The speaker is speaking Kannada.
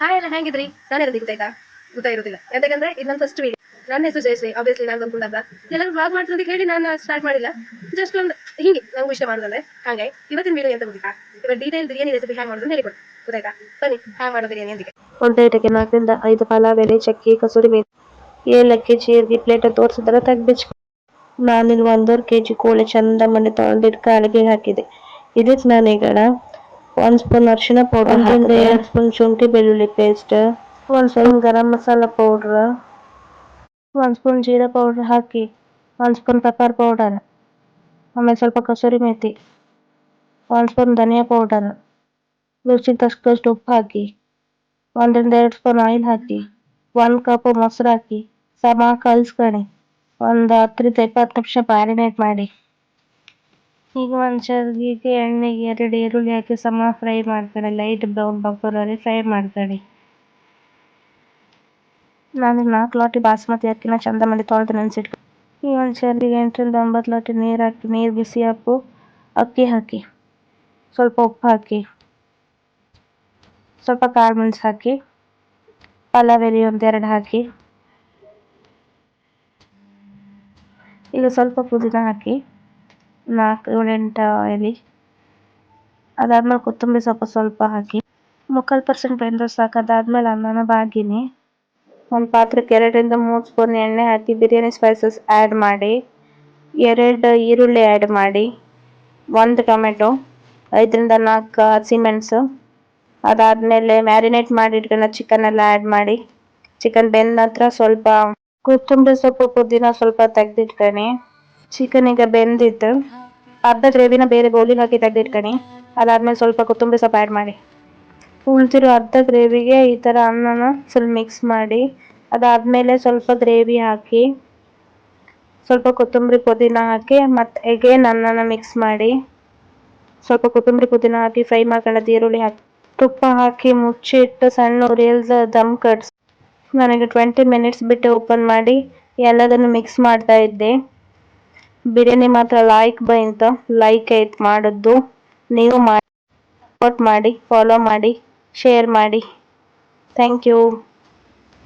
ಹಾಯ್ ಎಲ್ಲ ಹೇಗಿದ್ರಿ? ನಾನು ಇರೋದು ಗೊತ್ತಾಯಿರೋದಿಲ್ಲ ಯಾಕಂದ್ರೆ ಇದು ನನ್ನ ಫಸ್ಟ್ ವೀಡಿಯೋ. ನನ್ನ ಹೆಸರು ಜಯಶ್ರೀ. ಆಬ್ವಿಯಸ್ಲಿ ನಾನು ಬಂದ್ಕೊಂಡಾಗ ಎಲ್ಲರೂ ಬ್ಲಾಗ್ ಮಾಡ್ತೀನಿ ಹೇಳಿ ನಾನು ಸ್ಟಾರ್ಟ್ ಮಾಡಿಲ್ಲ. ಜಸ್ಟ್ ಒಂದು ಹಿಂಗೆ ನಂಗೂ ಇಷ್ಟ ಮಾಡಿದ್ರೆ ಹಾಗೆ ಇವತ್ತಿನ ವೀಡಿಯೋ ಎಂತ ಗೊತ್ತಾ? ಇವಾಗ ಡೀಟೇಲ್ ಬಿರಿಯಾನಿ ರೆಸಿಪಿ ಹ್ಯಾಂಗ್ ಮಾಡೋದು ಹೇಳಿಕೊಡು ಗೊತ್ತಾಯ್ತಾ? ಬನ್ನಿ ಹ್ಯಾಂಗ್ ಮಾಡೋ ಬಿರಿಯಾನಿ ಅಂತಿಗೆ. ಒಂದು ಐಟಕ್ಕೆ 4ರಿಂದ 5 ಪಲಾವ್ ಎಲೆ, ಚಕ್ಕೆ, ಕಸೂರಿ ಮೇಥಿ, ಏಲಕ್ಕಿ, ಜೀರಿಗೆ ಪ್ಲೇಟ್ ತೋರಿಸಿದ್ರೆ ತೆಗ್ಬಿಚ್ಚ. ನಾನಿಲ್ಲಿ 1.5 kg ಕೋಳಿ ಚಂದ ಮನೆ ತೊಳೆದಿಟ್ಟು ಕಾಲಿಗೆ ಹಾಕಿದೆ. ಇದಕ್ಕೆ ನಾನೀಗ 1 ಸ್ಪೂನ್ ಅರಿಶಿನ ಪೌಡರ್, 2 ಸ್ಪೂನ್ ಶುಂಠಿ ಬೆಳ್ಳುಳ್ಳಿ paste, 1 spoon garam masala powder, 1 spoon ಜೀರಾ ಪೌಡರ್ ಹಾಕಿ, 1 ಸ್ಪೂನ್ ಪೆಪ್ಪರ್ ಪೌಡರ್, ಆಮೇಲೆ ಸ್ವಲ್ಪ ಕಸೂರಿ ಮೇಥಿ, 1 ಸ್ಪೂನ್ ಧನಿಯಾ ಪೌಡರ್, ರುಚಿಗೆ ತಕ್ಕಷ್ಟು ಉಪ್ಪು ಹಾಕಿ, 1ರಿಂದ 2 ಸ್ಪೂನ್ ಆಯಿಲ್ ಹಾಕಿ, 1 ಕಪ್ ಮೊಸರು ಹಾಕಿ ಸಮ ಕಲ್ಸ್ಕೊಳ್ಳಿ. ಒಂದು 10ರಿಂದ 20 ನಿಮಿಷ ಮ್ಯಾರಿನೇಟ್ ಮಾಡಿ. ಈಗ ಒಂದು ಚರ್ಗಿಗೆ ಎಣ್ಣೆಗೆ 2 ಈರುಳ್ಳಿ ಹಾಕಿ ಸಮ ಫ್ರೈ ಮಾಡ್ಕೊಳ್ಳಿ. ಲೈಟ್ ಬ್ರೌನ್ ಬರೋವರೆಗೆ ಫ್ರೈ ಮಾಡ್ಕೊಳ್ಳಿ. ನಾನು 4 ಲೋಟ ಬಾಸ್ಮತಿ ಅಕ್ಕಿನ ಚಂದ ಮಾಡಿ ತೊಳೆದು ನೆನೆಸಿಟ್ಟು ಈ ಒಂದು ಚರ್ಗಿಗೆ 8ರಿಂದ 9 ಲೋಟ ನೀರು ಹಾಕಿ, ನೀರು ಬಿಸಿ ಅಕ್ಕಿ ಹಾಕಿ, ಸ್ವಲ್ಪ ಉಪ್ಪು ಹಾಕಿ, ಸ್ವಲ್ಪ ಕಾಳು ಮೆಣಸು ಹಾಕಿ, ಪಲಾವ್ ಎಲೆ 1-2 ಹಾಕಿ, ಈಗ ಸ್ವಲ್ಪ ಪುದೀನ ಹಾಕಿ 4-8 ಎಲೆ. ಅದಾದ್ಮೇಲೆ ಕೊತ್ತಂಬರಿ ಸ್ವಲ್ಪ ಹಾಕಿ 3% ಬೆಂದ್ರೆ ಸಾಕು. ಅದಾದ್ಮೇಲೆ ಅನ್ನನ ಬಾಗಿನಿ ಒಂದು ಪಾತ್ರಕ್ಕೆ 2ರಿಂದ 3 ಸ್ಪೂನ್ ಎಣ್ಣೆ ಹಾಕಿ ಬಿರಿಯಾನಿ ಸ್ಪೈಸಸ್ ಆ್ಯಡ್ ಮಾಡಿ, 2 ಈರುಳ್ಳಿ ಆ್ಯಡ್ ಮಾಡಿ, 1 ಟೊಮೆಟೊ, 5ರಿಂದ 4 ಹಸಿಮೆಣಸು. ಅದಾದ್ಮೇಲೆ ಮ್ಯಾರಿನೇಟ್ ಮಾಡಿ ಇಟ್ಕೊಂಡು ಚಿಕನ್ ಎಲ್ಲ ಆ್ಯಡ್ ಮಾಡಿ, ಚಿಕನ್ ಬೆಂದ ನಂತರ ಸ್ವಲ್ಪ ಕೊತ್ತಂಬರಿ ಸೊಪ್ಪು ಪುದೀನ ಸ್ವಲ್ಪ ತೆಗ್ದಿಟ್ಕೊಳ್ಳಿ. ಚಿಕನ್ ಈಗ ಬೆಂದಿತ್ತು, ಅರ್ಧ ಗ್ರೇವಿನ ಬೇರೆ ಬೌಲಿಗೆ ಹಾಕಿ ತೆಗ್ದಿಟ್ಕೊಳ್ಳಿ. ಅದಾದ್ಮೇಲೆ ಸ್ವಲ್ಪ ಕೊತ್ತಂಬರಿ ಸೊಪ್ಪು ಆ್ಯಡ್ ಮಾಡಿ, ಉಳಿದಿರೋ ಅರ್ಧ ಗ್ರೇವಿಗೆ ಈ ಥರ ಅನ್ನನ ಫುಲ್ ಮಿಕ್ಸ್ ಮಾಡಿ, ಅದಾದ್ಮೇಲೆ ಸ್ವಲ್ಪ ಗ್ರೇವಿ ಹಾಕಿ, ಸ್ವಲ್ಪ ಕೊತ್ತಂಬರಿ ಪುದೀನ ಹಾಕಿ ಮತ್ತೆ ಎಗೇನ್ ಅನ್ನನ ಮಿಕ್ಸ್ ಮಾಡಿ, ಸ್ವಲ್ಪ ಕೊತ್ತಂಬರಿ ಪುದೀನ ಹಾಕಿ ಫ್ರೈ ಮಾಡ್ಕೊಳ್ಳೋದು ಈರುಳ್ಳಿ ಹಾಕಿ, ತುಪ್ಪ ಹಾಕಿ ಮುಚ್ಚಿಟ್ಟು ಸಣ್ಣ ಉರಿಯಲ್ಲಿ ದಮ್ ಕಟ್ಸಿ. ನನಗೆ 20 ಮಿನಿಟ್ಸ್ ಬಿಟ್ಟು ಓಪನ್ ಮಾಡಿ ಎಲ್ಲದನ್ನು ಮಿಕ್ಸ್ ಮಾಡ್ತಾ ಇದ್ದೆ. ಬಿರಿಯಾನಿ ಮಾತ್ರ ಲೈಕ್ ಐತ್ ಮಾಡಿದ್ದು. ನೀವು ಮಾಡಿ, ಸಪೋರ್ಟ್ ಮಾಡಿ, ಫಾಲೋ ಮಾಡಿ, ಶೇರ್ ಮಾಡಿ. Thank you.